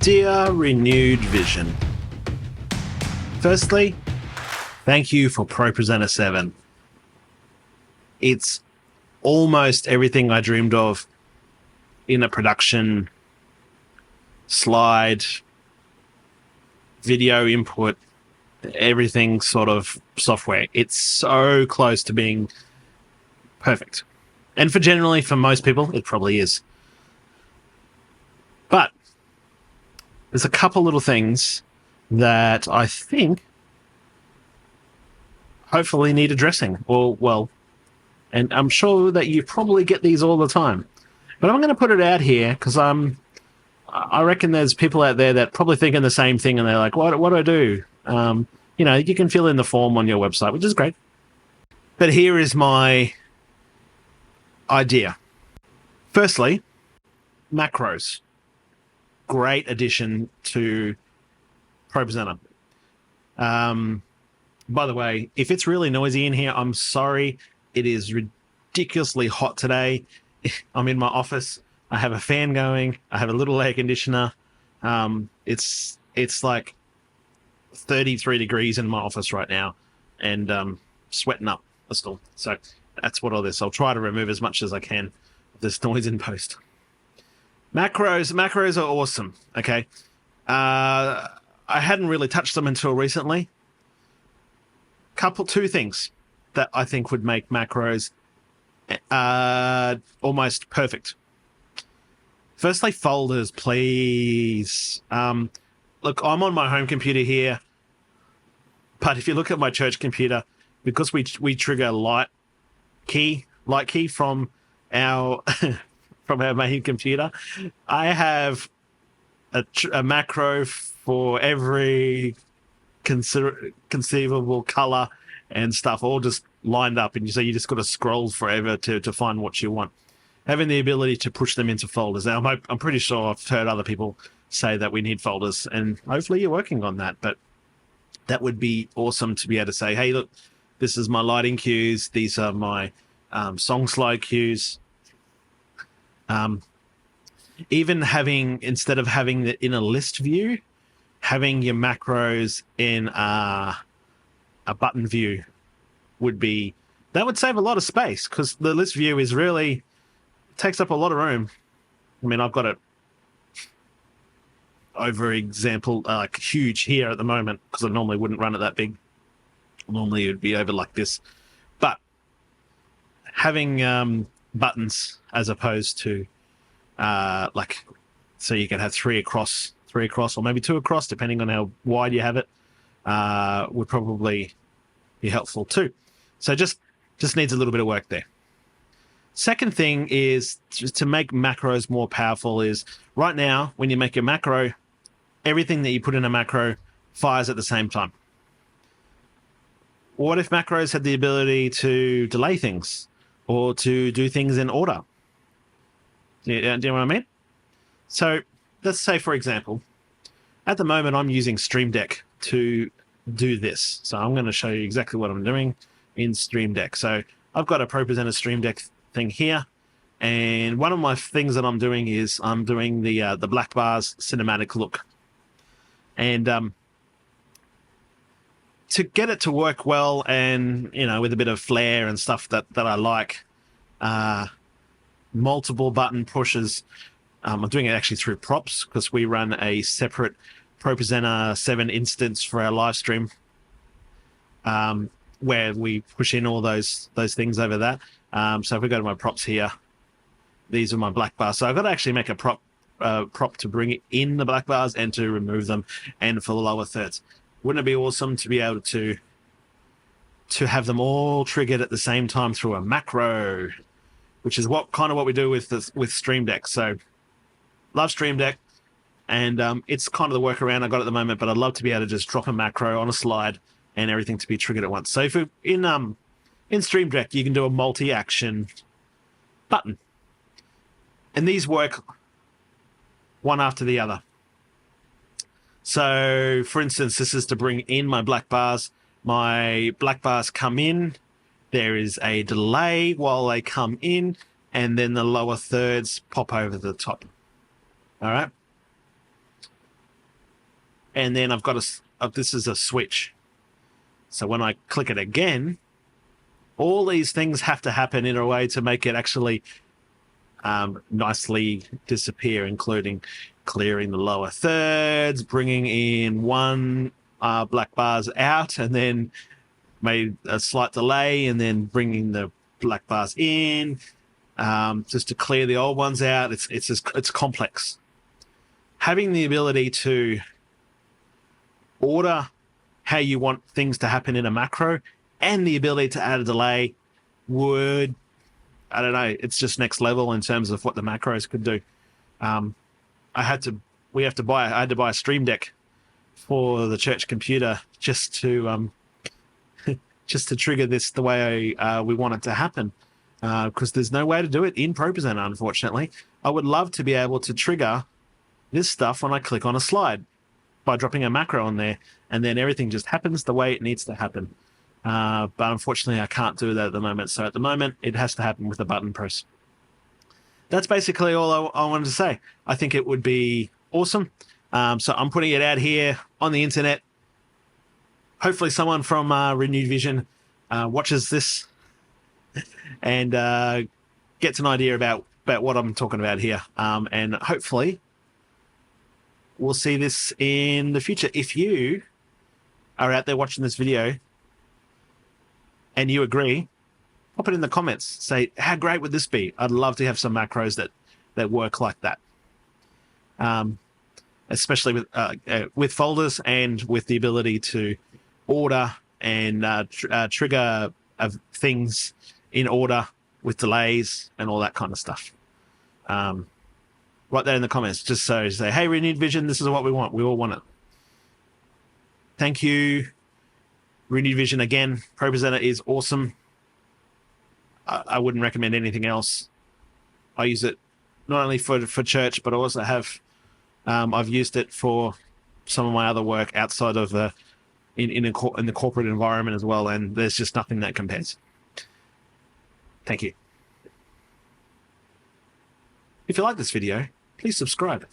Dear Renewed Vision, firstly, thank you for ProPresenter 7. It's almost everything I dreamed of in a production slide, video input, everything sort of software. It's so close to being perfect. And for most people, it probably is. But there's a couple little things that I think hopefully need addressing. And I'm sure that you probably get these all the time. But I'm going to put it out here because I reckon there's people out there that probably thinking the same thing, and they're like, what do I do? You can fill in the form on your website, which is great. But here is my idea. Firstly, macros. Great addition to ProPresenter. By the way, if it's really noisy in here, I'm sorry. It is ridiculously hot today. I'm in my office. I have a fan going. I have a little air conditioner. It's like 33 degrees in my office right now, and sweating up still. So that's what all this. I'll try to remove as much as I can of this noise in post. Macros are awesome. Okay, I hadn't really touched them until recently. Two things that I think would make macros almost perfect. Firstly, folders, please. Look, I'm on my home computer here, but if you look at my church computer, because we trigger light key from our from our main computer, I have a macro for every conceivable color and stuff, all just lined up, and so you just got to scroll forever to find what you want. Having the ability to push them into folders. Now, I'm pretty sure I've heard other people say that we need folders, and hopefully you're working on that, but that would be awesome to be able to say, hey, look, this is my lighting cues, these are my song slide cues. Even instead of having it in a list view, having your macros in a button view that would save a lot of space, because the list view takes up a lot of room. I mean, I've got it like huge here at the moment, because I normally wouldn't run it that big. Normally it would be over like this. But having buttons as opposed to so you can have three across, or maybe two across, depending on how wide you have it, would probably be helpful too. So just needs a little bit of work there. Second thing is just to make macros more powerful is, right now, when you make a macro, everything that you put in a macro fires at the same time. What if macros had the ability to delay things or to do things in order? Do you know what I mean? So let's say, for example, at the moment I'm using Stream Deck to do this. So I'm going to show you exactly what I'm doing in Stream Deck. So I've got a ProPresenter Stream Deck thing here, and one of my things that I'm doing is I'm doing the Black Bars cinematic look, and to get it to work well, and with a bit of flair and stuff that I like, multiple button pushes. I'm doing it actually through props, because we run a separate ProPresenter 7 instance for our live stream, where we push in all those things over that. So if we go to my props here, these are my black bars. So I've got to actually make a prop to bring in the black bars and to remove them, and for the lower thirds. Wouldn't it be awesome to be able to have them all triggered at the same time through a macro, which is what we do with Stream Deck. So love Stream Deck, and it's kind of the workaround I got at the moment, but I'd love to be able to just drop a macro on a slide and everything to be triggered at once. So if in Stream Deck, you can do a multi-action button, and these work one after the other. So, for instance, this is to bring in my black bars. My black bars come in. There is a delay while they come in, and then the lower thirds pop over the top. All right. and then I've got this is a switch. So when I click it again, all these things have to happen in a way to make it actually nicely disappear, including clearing the lower thirds, bringing in one black bars out, and then made a slight delay, and then bringing the black bars in, just to clear the old ones out. It's complex. Having the ability to order how you want things to happen in a macro and the ability to add a delay would, I don't know, it's just next level in terms of what the macros could do. I had to buy a Stream Deck for the church computer just to trigger this the way we want it to happen, because there's no way to do it in ProPresenter, unfortunately. I would love to be able to trigger this stuff when I click on a slide by dropping a macro on there, and then everything just happens the way it needs to happen. But unfortunately, I can't do that at the moment. So at the moment, it has to happen with a button press. That's basically all I wanted to say. I think it would be awesome. So I'm putting it out here on the internet. Hopefully someone from Renewed Vision watches this and gets an idea about what I'm talking about here. And hopefully we'll see this in the future. If you are out there watching this video and you agree, pop it in the comments. Say, how great would this be? I'd love to have some macros that work like that. Especially with folders and with the ability to order and trigger things in order with delays and all that kind of stuff. Write that in the comments, just so say, hey, Renewed Vision, this is what we want. We all want it. Thank you, Renewed Vision. Again, ProPresenter is awesome. I wouldn't recommend anything else. I use it not only for church, but I also have I've used it for some of my other work outside of in the corporate environment as well, and there's just nothing that compares. Thank you. If you like this video, please subscribe.